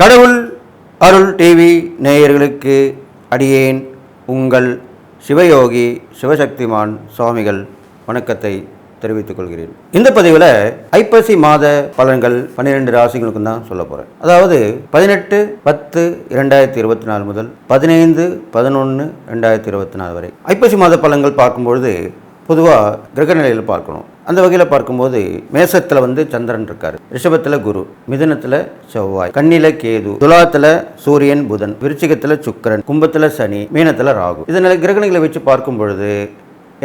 கடவுள் அருள் டிவி நேயர்களுக்கு அடியேன் உங்கள் சிவயோகி சிவசக்திமான் சுவாமிகள் வணக்கத்தை தெரிவித்துக் கொள்கிறேன். இந்த பதிவில் ஐப்பசி மாத பலன்கள் 12 ராசிகளுக்கும் தான் சொல்ல போகிறேன். அதாவது 18/10/2024 முதல் 15/11/2024 வரை ஐப்பசி மாத பலன்கள் பார்க்கும்பொழுது பொதுவாக கிரக நிலையில் பார்க்கணும். அந்த வகையில் பார்க்கும்போது மேசத்தில் சந்திரன் இருக்காரு, ரிஷபத்தில் குரு, மிதுனத்தில் செவ்வாய், கன்னியில் கேது, துலாத்தில் சூரியன் புதன், விருச்சிகத்தில் சுக்கிரன், கும்பத்தில் சனி, மீனத்தில் ராகு. இதனால் கிரகணிகளை வச்சு பார்க்கும் பொழுது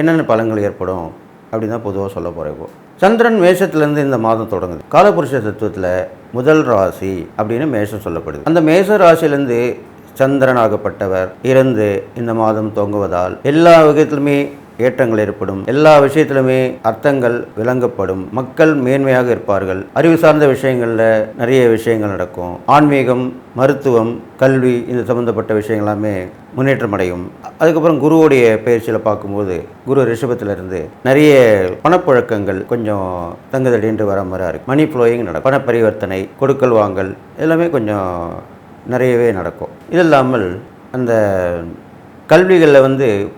என்னென்ன பலன்கள் ஏற்படும் அப்படின்னு தான் பொதுவாக சொல்ல போகிறேன். சந்திரன் மேஷத்துலேருந்து இந்த மாதம் தொடங்குது. காலபுருஷ தத்துவத்தில் முதல் ராசி அப்படின்னு மேஷம் சொல்லப்படுது. அந்த மேஷ ராசியிலேருந்து சந்திரன் ஆகப்பட்டவர் இருந்து இந்த மாதம் தொங்குவதால் எல்லா வகையிலுமே ஏற்றங்கள் ஏற்படும், எல்லா விஷயத்திலுமே அர்த்தங்கள் விளங்கப்படும், மக்கள் மேன்மையாக இருப்பார்கள், அறிவு சார்ந்த விஷயங்களில் நிறைய விஷயங்கள் நடக்கும், ஆன்மீகம், மருத்துவம், கல்வி இந்த சம்மந்தப்பட்ட விஷயங்கள் எல்லாமே முன்னேற்றம் அடையும். அதுக்கப்புறம் குருவுடைய பயிற்சியில் பார்க்கும்போது குரு ரிஷபத்திலிருந்து நிறைய பணப்புழக்கங்கள் கொஞ்சம் தங்குதடின்று வர மாதிரி இருக்குது. மணி ஃப்ளோயிங் நடக்கும், பண பரிவர்த்தனை, கொடுக்கல் வாங்கல் எல்லாமே கொஞ்சம் நிறையவே நடக்கும். இது இல்லாமல் அந்த கல்விகளில்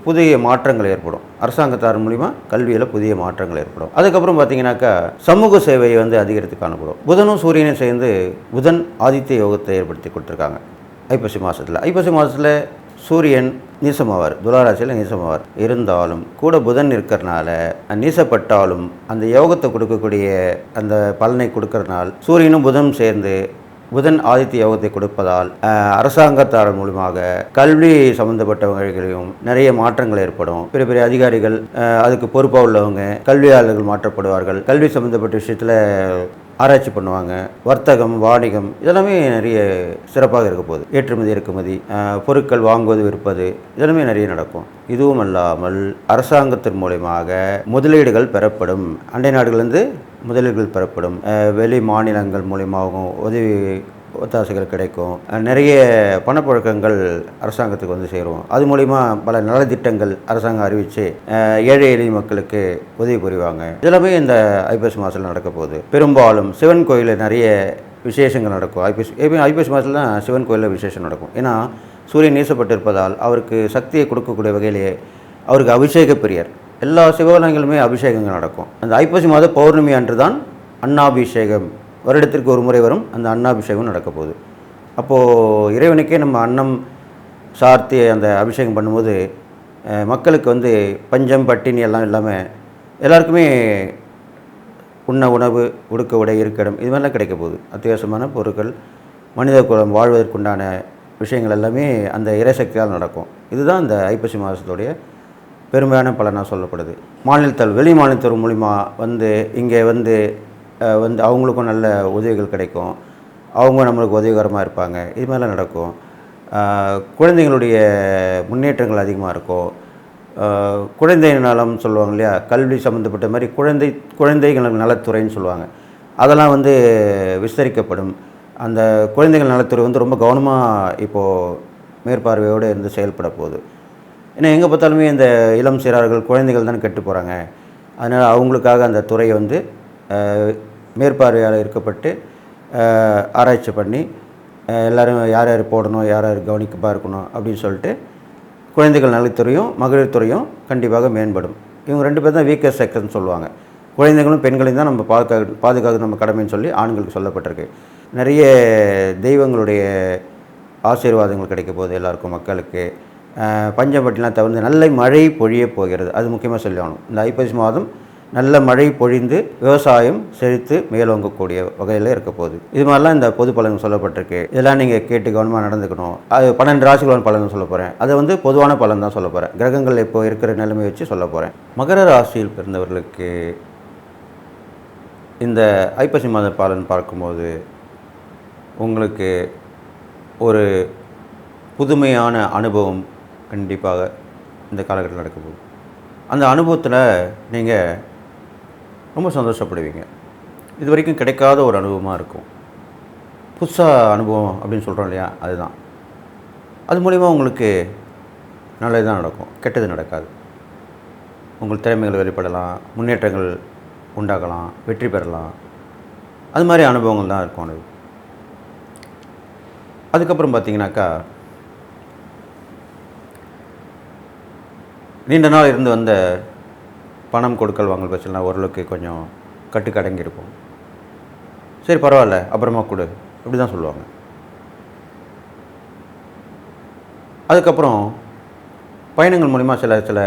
புதிய மாற்றங்கள் ஏற்படும். அரசாங்கத்தார் மூலிமா கல்வியில் புதிய மாற்றங்கள் ஏற்படும். அதுக்கப்புறம் பார்த்தீங்கன்னாக்கா சமூக சேவை அதிகரித்து காணப்படும். புதனும் சூரியனும் சேர்ந்து புதன் ஆதித்ய யோகத்தை ஏற்படுத்தி கொடுத்துருக்காங்க ஐப்பசி மாதத்தில். ஐப்பசி மாதத்தில் சூரியன் நீசமாவார், துளாராசியில் நீசமாவார். இருந்தாலும் கூட புதன் இருக்கிறனால நீசப்பட்டாலும் அந்த யோகத்தை கொடுக்கக்கூடிய அந்த பலனை கொடுக்கறதுனால சூரியனும் புதனும் சேர்ந்து புதன் ஆதித்ய யோகத்தை கொடுப்பதால் அரசாங்கத்தார் மூலமாக கல்வி சம்பந்தப்பட்டவர்களும் நிறைய மாற்றங்கள் ஏற்படும். பெரிய பெரிய அதிகாரிகள், அதுக்கு பொறுப்பாக உள்ளவங்க, கல்வியாளர்கள் மாற்றப்படுவார்கள். கல்வி சம்பந்தப்பட்ட விஷயத்தில் ஆராய்ச்சி பண்ணுவாங்க. வர்த்தகம், வாணிகம் இதெல்லாமே நிறைய சிறப்பாக இருக்க போகுது. ஏற்றுமதி, இறக்குமதி, பொருட்கள் வாங்குவது, விற்பது இதெல்லாமே நிறைய நடக்கும். இதுவும் அல்லாமல் அரசாங்கத்தின் மூலமாக முதலீடுகள் பெறப்படும். அண்டை நாடுகளிலிருந்து முதலீடுகள் பெறப்படும். வெளி மாநிலங்கள் மூலியமாகவும் உதவி ஒத்தாசைகள் கிடைக்கும். நிறைய பணப்புழக்கங்கள் அரசாங்கத்துக்கு சேரும். அது மூலிமா பல நலத்திட்டங்கள் அரசாங்கம் அறிவித்து ஏழை எளிய மக்களுக்கு உதவி புரிவாங்க. இதெல்லாமே இந்த ஐப்பசி மாதத்தில் நடக்க போகுது. பெரும்பாலும் சிவன் கோயிலில் நிறைய விசேஷங்கள் நடக்கும். ஐப்பசி மாதத்தில் தான் சிவன் கோயிலில் விசேஷம் நடக்கும். ஏன்னா சூரியன் நீசப்பட்டிருப்பதால் அவருக்கு சக்தியை கொடுக்கக்கூடிய வகையிலேயே அவருக்கு அபிஷேக பிரியர். எல்லா சிவாலயங்களுமே அபிஷேகங்கள் நடக்கும். அந்த ஐப்பசி மாத பௌர்ணமி அன்று தான் அன்னாபிஷேகம் வருடத்திற்கு ஒரு முறை வரும். அந்த அன்னாபிஷேகம் நடக்க போகுது. அப்போது இறைவனுக்கே நம்ம அன்னம் சார்த்தி அந்த அபிஷேகம் பண்ணும்போது மக்களுக்கு பஞ்சம் பட்டினி எல்லாம் இல்லாமல் எல்லாருக்குமே உண்ண உணவு, உடுக்க உடை, இருக்கிடம் இது மாதிரிலாம் கிடைக்க போகுது. அத்தியாவசியமான பொருட்கள், மனித குலம் வாழ்வதற்குண்டான விஷயங்கள் எல்லாமே அந்த இறைசக்தியால் நடக்கும். இதுதான் இந்த ஐப்பசி மாதத்துடைய பெருமையான பலனாக சொல்லப்படுது. மாநிலத்தால் வெளி மாநிலத்தவர் மூலிமா இங்கே அவங்களுக்கும் நல்ல உதவிகள் கிடைக்கும். அவங்க நம்மளுக்கு உதவிகரமாக இருப்பாங்க. இது மாதிரிலாம் நடக்கும். குழந்தைங்களுடைய முன்னேற்றங்கள் அதிகமாக இருக்கும். குழந்தை நலம் சொல்லுவாங்க இல்லையா, கல்வி சம்மந்தப்பட்ட மாதிரி குழந்தைகள் நலத்துறைன்னு சொல்லுவாங்க. அதெல்லாம் விஸ்தரிக்கப்படும். அந்த குழந்தைகள் நலத்துறை ரொம்ப கவனமாக இப்போது மேற்பார்வையோடு இருந்து செயல்பட போகுது. ஏன்னா எங்கே பார்த்தாலுமே இந்த இளம் சிறார்கள் குழந்தைகள் தானே கெட்டு போகிறாங்க. அதனால் அவங்களுக்காக அந்த துறையை மேற்பார்வையால் இருக்கப்பட்டு ஆராய்ச்சி பண்ணி எல்லோரும் யார் யார் போடணும், யார் யார் கவனிக்கப்பாக இருக்கணும் அப்படின்னு சொல்லிட்டு குழந்தைகள் நலத்துறையும் மகளிர் துறையும் கண்டிப்பாக மேம்படும். இவங்க 2 பேர் தான் வீக்கஸ்ட் செக்ஷன் சொல்லுவாங்க. குழந்தைகளும் பெண்களையும் தான் நம்ம பாதுகாக்க நம்ம கடமைன்னு சொல்லி ஆண்களுக்கு சொல்லப்பட்டிருக்கு. நிறைய தெய்வங்களுடைய ஆசீர்வாதங்கள் கிடைக்க போகுது எல்லாருக்கும், மக்களுக்கு. பஞ்சம்பட்டிலாம் தவிர்த்து நல்ல மழை பொழிய போகிறது. அது முக்கியமாக சொல்லணும். இந்த ஐப்பசி மாதம் நல்ல மழை பொழிந்து விவசாயம் செழித்து மேலோங்கக்கூடிய வகையில் இருக்க போகுது. இது மாதிரிலாம் இந்த பொது பலன் சொல்லப்பட்டிருக்கு. இதெல்லாம் நீங்கள் கேட்டு கவனமாக நடந்துக்கணும். அது 12 ராசிகளான பலன் சொல்ல போகிறேன். அதை பொதுவான பலன் தான் சொல்ல போகிறேன். கிரகங்கள் இப்போ இருக்கிற நிலைமை வச்சு சொல்ல போகிறேன். மகர ராசியில் பிறந்தவர்களுக்கு இந்த ஐப்பசி மாத பலன் பார்க்கும்போது உங்களுக்கு ஒரு புதுமையான அனுபவம் கண்டிப்பாக இந்த காலகட்டத்தில் நடக்க போகுது. அந்த அனுபவத்தில் நீங்கள் ரொம்ப சந்தோஷப்படுவீங்க. இது வரைக்கும் கிடைக்காத ஒரு அனுபவமாக இருக்கும். புதுசாக அனுபவம் அப்படின்னு சொல்கிறோம் இல்லையா, அதுதான். அது மூலிமா உங்களுக்கு நல்லது தான் நடக்கும், கெட்டது நடக்காது. உங்கள் திறமைகள் வெளிப்படலாம், முன்னேற்றங்கள் உண்டாகலாம், வெற்றி பெறலாம். அது மாதிரி அனுபவங்கள் தான் இருக்கும். அதுக்கப்புறம் பார்த்தீங்கன்னாக்கா, நீண்ட நாள் இருந்து வந்த பணம் கொடுக்கல் வாங்கல் பிரச்சனைலாம் ஓரளவுக்கு கொஞ்சம் கட்டுக்கடங்கி இருக்கும். சரி பரவாயில்ல, அப்புறமா கொடு, அப்படி தான் சொல்லுவாங்க. அதுக்கப்புறம் பயணங்கள் மூலிமா சில சில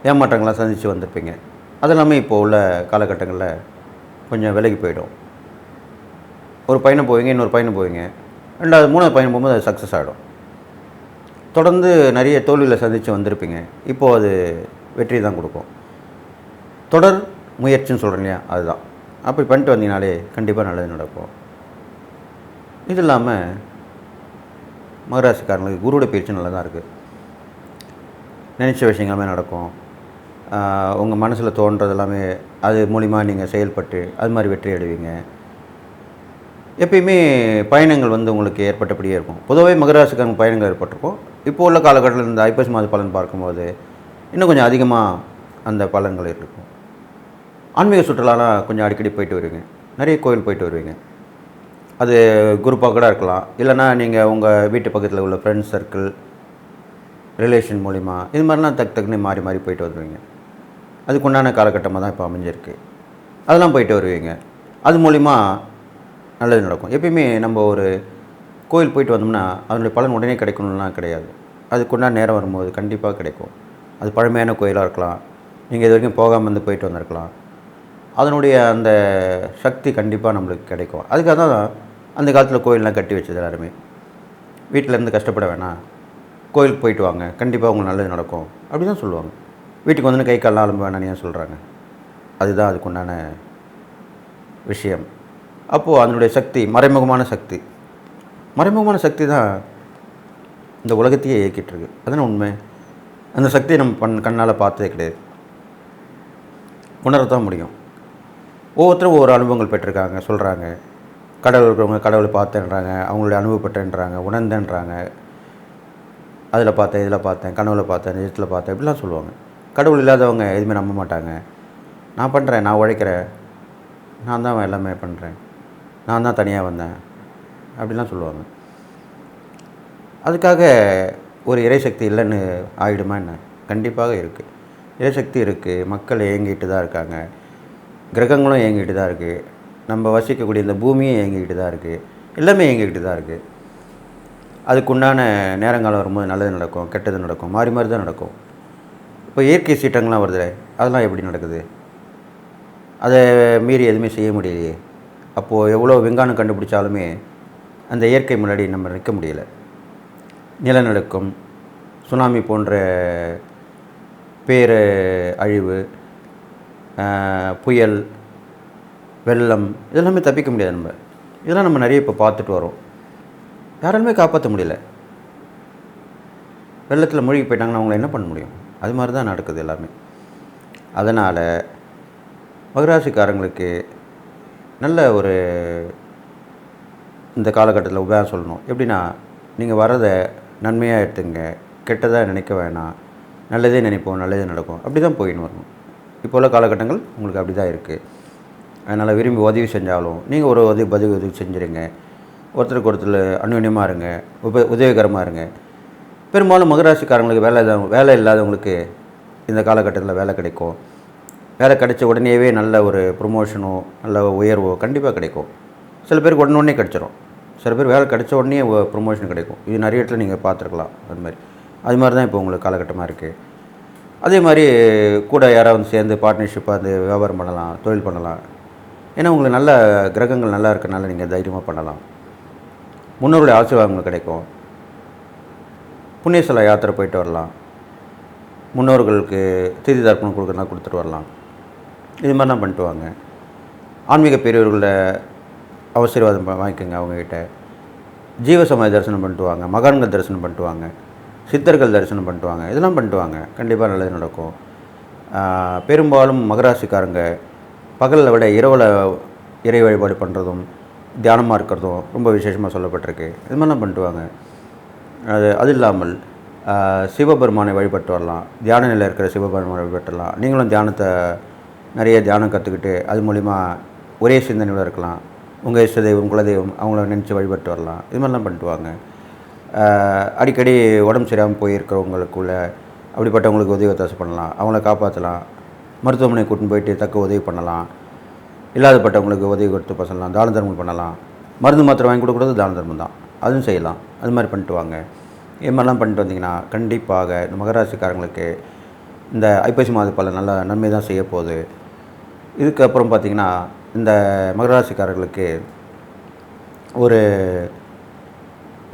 ஏமாற்றங்கள்லாம் சந்தித்து வந்திருப்பீங்க. அது எல்லாமே இப்போ உள்ள காலகட்டங்களில் கொஞ்சம் விலகி போயிடும். ஒரு பயணம் போவீங்க, இன்னொரு பயணம் போவீங்க, 2வது 3வது பயணம் போகும்போது அது சக்ஸஸ் ஆகிடும். தொடர்ந்து நிறைய தோல்விகளை சந்தித்து வந்திருப்பீங்க. இப்போது அது வெற்றி தான் கொடுக்கும். தொடர் முயற்சின்னு சொல்கிறேன் இல்லையா, அதுதான். அப்படி பண்ணிட்டு வந்தீங்கனாலே கண்டிப்பாக நல்லது நடக்கும். இது இல்லாமல் மகராசிக்காரங்களுக்கு குருவோட பயிற்சி நல்லா தான் இருக்குது. நினச்ச விஷயங்களுமே நடக்கும். உங்கள் மனசில் தோன்றது எல்லாமே அது மூலிமா நீங்கள் செயல்பட்டு அது மாதிரி வெற்றி அடைவீங்க. எப்பயுமே பயணங்கள் வந்து உங்களுக்கு ஏற்பட்டபடியே இருக்கும். பொதுவாகவே மகராசிக்காரங்க பயணங்கள் ஏற்பட்டிருக்கும். இப்போ உள்ள காலகட்டத்தில் இந்த ஐப்பசி மாத பலன் பார்க்கும்போது இன்னும் கொஞ்சம் அதிகமாக அந்த பலன்கள் இருக்கும். ஆன்மீக சுற்றுலாலாம் கொஞ்சம் அடிக்கடி போயிட்டு வருவீங்க. நிறைய கோயில் போயிட்டு வருவீங்க. அது குரூப்பாக கூட இருக்கலாம், இல்லைனா நீங்கள் உங்கள் வீட்டு பக்கத்தில் உள்ள ஃப்ரெண்ட்ஸ் சர்க்கிள், ரிலேஷன் மூலிமா இது மாதிரிலாம் டக்குன்னு மாறி மாறி போயிட்டு வருவீங்க. அதுக்குண்டான காலகட்டமாக தான் இப்போ அமைஞ்சிருக்கு. அதெல்லாம் போயிட்டு வருவீங்க. அது மூலிமா நல்லது நடக்கும். எப்பயுமே நம்ம ஒரு கோயில் போயிட்டு வந்தோம்னா அதனுடைய பலன் உடனே கிடைக்கணும்லாம் கிடையாது. அதுக்குண்டான நேரம் வரும்போது கண்டிப்பாக கிடைக்கும். அது பழமையான கோயிலாக இருக்கலாம், நீங்கள் இது வரைக்கும் போகாமல் வந்து போயிட்டு வந்திருக்கலாம். அதனுடைய அந்த சக்தி கண்டிப்பாக நம்மளுக்கு கிடைக்கும். அதுக்காக தான் அந்த காலத்தில் கோயிலெலாம் கட்டி வச்சது எல்லாருமே. வீட்டிலேருந்து கஷ்டப்பட வேணாம், கோயிலுக்கு போயிட்டு வாங்க, கண்டிப்பாக உங்களுக்கு நல்லது நடக்கும் அப்படி தான் சொல்லுவாங்க. வீட்டுக்கு வந்து கை கால்லாம் அலம்ப வேணான்னு ஏன் சொல்கிறாங்க? அதுதான் அதுக்குண்டான விஷயம். அப்போது அதனுடைய சக்தி மறைமுகமான சக்தி. மறைமுகமான சக்தி தான் இந்த உலகத்தையே இயக்கிட்டுருக்கு. அதுதான் உண்மை. அந்த சக்தியை நம்ம கண்ணால் பார்த்ததே கிடையாது. உணரத்தான் முடியும். ஒவ்வொருத்தரும் ஒவ்வொரு அனுபவங்கள் பெற்றிருக்காங்க, சொல்கிறாங்க. கடவுள் இருக்கிறவங்க கடவுளை பார்த்தேன்றாங்க, அவங்களுடைய அனுபவப்பட்டேன்றாங்க, உணர்ந்தேன்றாங்க. அதில் பார்த்தேன், இதில் பார்த்தேன், கனவுல பார்த்தேன், நிஜத்தில் பார்த்தேன், இப்படிலாம் சொல்லுவாங்க. கடவுள் இல்லாதவங்க எதுவுமே நம்ப மாட்டாங்க. நான் பண்ணுறேன், நான் உழைக்கிறேன், நான் தான் எல்லாமே பண்ணுறேன், நான் தான் தனியாக வந்தேன் அப்படிலாம் சொல்லுவாங்க. அதுக்காக ஒரு இறைசக்தி இல்லைன்னு ஆகிடுமா என்ன? கண்டிப்பாக இருக்குது. இறைசக்தி இருக்குது. மக்கள் இயங்கிட்டு தான் இருக்காங்க. கிரகங்களும் இயங்கிட்டு தான் இருக்குது. நம்ம வசிக்கக்கூடிய இந்த பூமியும் இயங்கிக்கிட்டு தான் இருக்குது. எல்லாமே இயங்கிக்கிட்டு தான் இருக்குது. அதுக்குண்டான நேரங்காலம் வரும்போது நல்லது நடக்கும், கெட்டது நடக்கும், மாறி மாறி தான் நடக்கும். இப்போ இயற்கை சீற்றங்கள்லாம் வருது, அதெல்லாம் எப்படி நடக்குது? அதை மீறி எதுவுமே செய்ய முடியலையே. அப்போது எவ்வளோ விஞ்ஞானம் கண்டுபிடிச்சாலுமே அந்த இயற்கை முன்னாடி நம்ம நிற்க முடியல. நிலநடுக்கம், சுனாமி போன்ற பேர அழிவு, புயல், வெள்ளம், இதெல்லாமே தப்பிக்க முடியாது. இதெல்லாம் நம்ம நிறைய இப்போ பார்த்துட்டு வரோம். யாராலுமே காப்பாற்ற முடியல. வெள்ளத்தில் மூழ்கி போயிட்டாங்கன்னா அவங்கள என்ன பண்ண முடியும்? அது மாதிரி தான் நடக்குது எல்லாமே. அதனால் மகராசிக்காரங்களுக்கு நல்ல ஒரு இந்த காலகட்டத்தில் உபயோகம் சொல்லணும். எப்படின்னா, நீங்கள் வரதை நன்மையாக எடுத்துங்க, கெட்டதாக நினைக்க வேணாம், நல்லதே நினைப்போம், நல்லதே நடக்கும், அப்படி தான் போயின்னு வரணும். இப்போ உள்ள காலகட்டங்கள் உங்களுக்கு அப்படி தான் இருக்குது. அதனால் விரும்பி உதவி செஞ்சாலும் நீங்கள் ஒரு உதவி செஞ்சுருங்க. ஒருத்தருக்கு ஒருத்தர் அந்யோன்யமாக இருங்க, உதவிகரமாக இருங்க. பெரும்பாலும் மகராசிக்காரங்களுக்கு வேலை இல்லாதவங்களுக்கு இந்த காலகட்டத்தில் வேலை கிடைக்கும். வேலை கிடைச்ச உடனேவே நல்ல ஒரு ப்ரொமோஷனோ நல்ல உயர்வோ கண்டிப்பாக கிடைக்கும். சில பேருக்கு உடனே கிடச்சிரும். சில பேர் வேலை கிடைச்ச உடனே ப்ரொமோஷன் கிடைக்கும். இது நிறைய இடத்துல நீங்கள் பார்த்துருக்கலாம். அது மாதிரி தான் இப்போ உங்களுக்கு காலகட்டமாக இருக்குது. அதே மாதிரி கூட யாராவது சேர்ந்து பார்ட்னர்ஷிப்பாக வந்து வியாபாரம் பண்ணலாம், தொழில் பண்ணலாம். ஏன்னா உங்களுக்கு நல்ல கிரகங்கள் நல்லா இருக்கனால நீங்கள் தைரியமாக பண்ணலாம். முன்னோருடைய ஆசீர்வாதம் உங்களுக்கு கிடைக்கும். புண்ணியஸ்தல யாத்திரை போயிட்டு வரலாம். முன்னோர்களுக்கு திதி தர்ப்பணம் கொடுக்குறதுனா கொடுத்துட்டு வரலாம். இது மாதிரிலாம் பண்ணிட்டு வாங்க. ஆன்மீக பெரியவர்கள ஆசீர்வாதம் வாங்கிக்கோங்க அவங்கக்கிட்ட. ஜீவசமாதி தரிசனம் பண்ணிட்டு வாங்க, மகான்கள் தரிசனம் பண்ணிட்டு வாங்க, சித்தர்கள் தரிசனம் பண்ணிட்டு வாங்க. இதெல்லாம் பண்ணிட்டு வாங்க, கண்டிப்பாக நல்லது நடக்கும். பெரும்பாலும் மகராசிக்காரங்க பகலில் விட இரவில் இறை வழிபாடு பண்ணுறதும் தியானமாக இருக்கிறதும் ரொம்ப விசேஷமாக சொல்லப்பட்டிருக்கு. இது மாதிரிலாம் பண்ணிட்டு வாங்க. அது இல்லாமல் சிவபெருமானை வழிபட்டு வரலாம். தியான நிலையில் இருக்கிற சிவபெருமானை வழிபட்டுடலாம். நீங்களும் தியானம் கற்றுக்கிட்டு அது மூலிமா ஒரே சிந்தனையோடு இருக்கலாம். உங்கள் இஷ்ட தெய்வம் குலதெய்வம் அவங்கள நினச்சி வழிபட்டு வரலாம். இது மாதிரிலாம் பண்ணிட்டு வாங்க. அடிக்கடி உடம்பு சரியாமல் போயிருக்கிறவங்களுக்குள்ள அப்படிப்பட்டவங்களுக்கு உதவி ஒத்தாசை பண்ணலாம், அவங்கள காப்பாற்றலாம். மருத்துவமனை கூட்டின்னு போயிட்டு தக்க உதவி பண்ணலாம். இல்லாதப்பட்டவங்களுக்கு உதவி கொடுத்து பசங்கலாம், தான தர்மம் பண்ணலாம். மருந்து மாத்திரை வாங்கி கொடுக்குறது தான தர்மம் தான், அதுவும் செய்யலாம். அது மாதிரி பண்ணிட்டு வாங்க. இது மாதிரிலாம் பண்ணிட்டு வந்தீங்கன்னா கண்டிப்பாக இந்த மகராசிக்காரங்களுக்கு இந்த ஐப்பசி மாத பலன் நல்ல நன்மை தான் செய்ய போகுது. இதுக்கப்புறம் பார்த்திங்கன்னா இந்த மகராசிக்காரர்களுக்கு ஒரு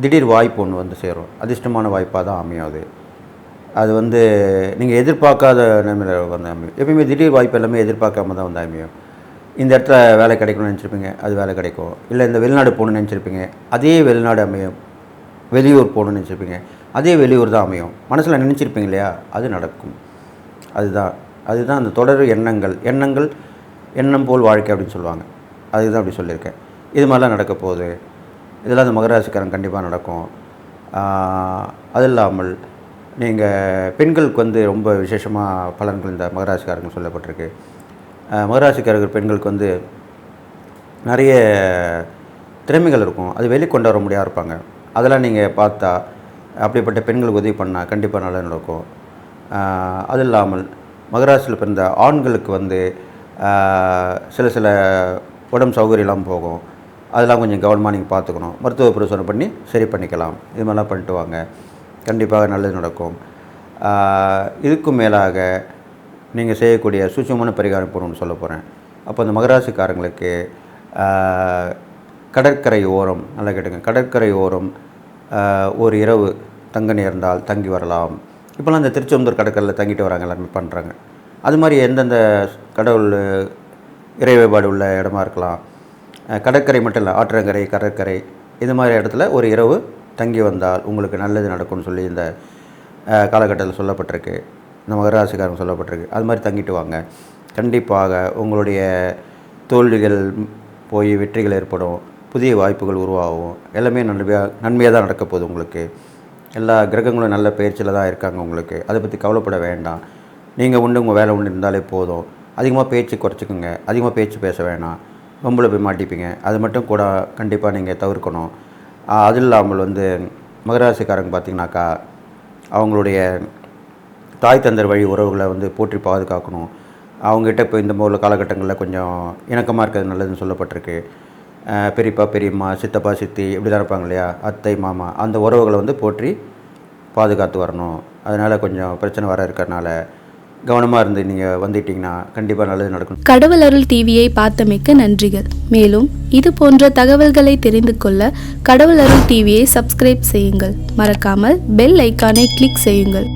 திடீர் வாய்ப்பு ஒன்று வந்து சேரும். அதிர்ஷ்டமான வாய்ப்பாக தான் அமையும். அது வந்து நீங்கள் எதிர்பார்க்காத நிலைமையில் வந்து அமையும். எப்பயுமே திடீர் வாய்ப்பு எல்லாமே எதிர்பார்க்காம தான் வந்து அமையும். இந்த இடத்துல வேலை கிடைக்கணும்னு நினச்சிருப்பீங்க, அது வேலை கிடைக்கும். இல்லை இந்த வெளிநாடு போகணுன்னு நினச்சிருப்பீங்க, அதே வெளிநாடு அமையும். வெளியூர் போகணுன்னு நினச்சிருப்பீங்க, அதே வெளியூர் தான் அமையும். மனசில் நினச்சிருப்பீங்க இல்லையா, அது நடக்கும். அதுதான் அந்த தொடர் எண்ணங்கள் எண்ணம் போல் வாழ்க்கை அப்படின்னு சொல்லுவாங்க. அதுதான் அப்படி சொல்லியிருக்கேன். இது மாதிரிலாம் நடக்க போகுது. இதெல்லாம் அந்த மகராசிக்காரன் கண்டிப்பாக நடக்கும். அது இல்லாமல் நீங்கள் பெண்களுக்கு வந்து ரொம்ப விசேஷமாக பலன்கள் இந்த மகராசிக்காரர்கள் சொல்லப்பட்டிருக்கு. மகராசிக்காரர்கள் பெண்களுக்கு வந்து நிறைய திறமைகள் இருக்கும், அது வெளிக்கொண்டு வர முடியாது இருப்பாங்க. அதெல்லாம் நீங்கள் பார்த்தா அப்படிப்பட்ட பெண்களுக்கு உதவி பண்ணால் கண்டிப்பாக நல்லா நடக்கும். அது இல்லாமல் மகராசியில் பிறந்த ஆண்களுக்கு வந்து சில உடம்பு சௌகரியம் இல்லாமல் போகும். அதெல்லாம் கொஞ்சம் கவனமாக நீங்கள் பார்த்துக்கணும். மருத்துவ பரிசோதனை பண்ணி சரி பண்ணிக்கலாம். இது மாதிரிலாம் பண்ணிட்டு வாங்க, கண்டிப்பாக நல்லது நடக்கும். இதுக்கும் மேலாக நீங்கள் செய்யக்கூடிய சூட்சமான பரிகாரம் பொருள்னு சொல்ல போகிறேன். அப்போ அந்த மகராசிக்காரங்களுக்கு கடற்கரை ஓரம், நல்லா கேட்டுங்க, கடற்கரை ஓரம் ஒரு இரவு தங்க நேர்ந்தால் தங்கி வரலாம். இப்போலாம் இந்த திருச்செந்தூர் கடற்கரையில் தங்கிட்டு வராங்க, எல்லாருமே பண்ணுறாங்க. அது மாதிரி எந்தெந்த கடவுள் இறை வழிபாடு உள்ள இடமா இருக்கலாம், கடற்கரை மட்டும் இல்லை, ஆற்றங்கரை, கடற்கரை, இது மாதிரி இடத்துல ஒரு இரவு தங்கி வந்தால் உங்களுக்கு நல்லது நடக்கும்னு சொல்லி இந்த காலகட்டத்தில் சொல்லப்பட்டிருக்கு. இந்த மகராசிக்காரங்க சொல்லப்பட்டிருக்கு. அது மாதிரி தங்கிட்டு வாங்க. கண்டிப்பாக உங்களுடைய தோல்விகள் போய் வெற்றிகள் ஏற்படும், புதிய வாய்ப்புகள் உருவாகும். எல்லாமே நன்மையாக தான் நடக்க போகுது. உங்களுக்கு எல்லா கிரகங்களும் நல்ல பயிற்சியில் தான் இருக்காங்க. உங்களுக்கு அதை பற்றி கவலைப்பட வேண்டாம். நீங்கள் உண்டு உங்கள் வேலை உண்டு இருந்தாலே போதும். அதிகமாக பேச்சு குறைச்சிக்கோங்க, அதிகமாக பேச்சு பேச வேணாம், வம்பில் போய் மாட்டிப்பீங்க. அது மட்டும் கூட கண்டிப்பாக நீங்கள் தவிர்க்கணும். அது இல்லாமல் வந்து மகராசிக்காரங்க பார்த்திங்கனாக்கா அவங்களுடைய தாய் தந்தர் வழி உறவுகளை வந்து போற்றி பாதுகாக்கணும். அவங்ககிட்ட இப்போ இந்த மூல காலகட்டங்களில் கொஞ்சம் இணக்கமாக இருக்கிறது நல்லதுன்னு சொல்லப்பட்டிருக்கு. பெரியப்பா பெரியம்மா, சித்தப்பா சித்தி இப்படி தான் இருப்பாங்க இல்லையா, அத்தை மாமா, அந்த உறவுகளை வந்து போற்றி பாதுகாத்து வரணும். அதனால் கொஞ்சம் பிரச்சனை வர இருக்கிறதுனால கவனமாக இருந்து நீங்கள் வந்துட்டிங்கன்னா கண்டிப்பாக நல்லது நடக்கும். கடவுள் அருள் டிவியை பார்த்தமைக்க நன்றிகள். மேலும் இது போன்ற தகவல்களை தெரிந்து கொள்ள கடவுள் அருள் டிவியை சப்ஸ்கிரைப் செய்யுங்கள். மறக்காமல் பெல் ஐக்கானை கிளிக் செய்யுங்கள்.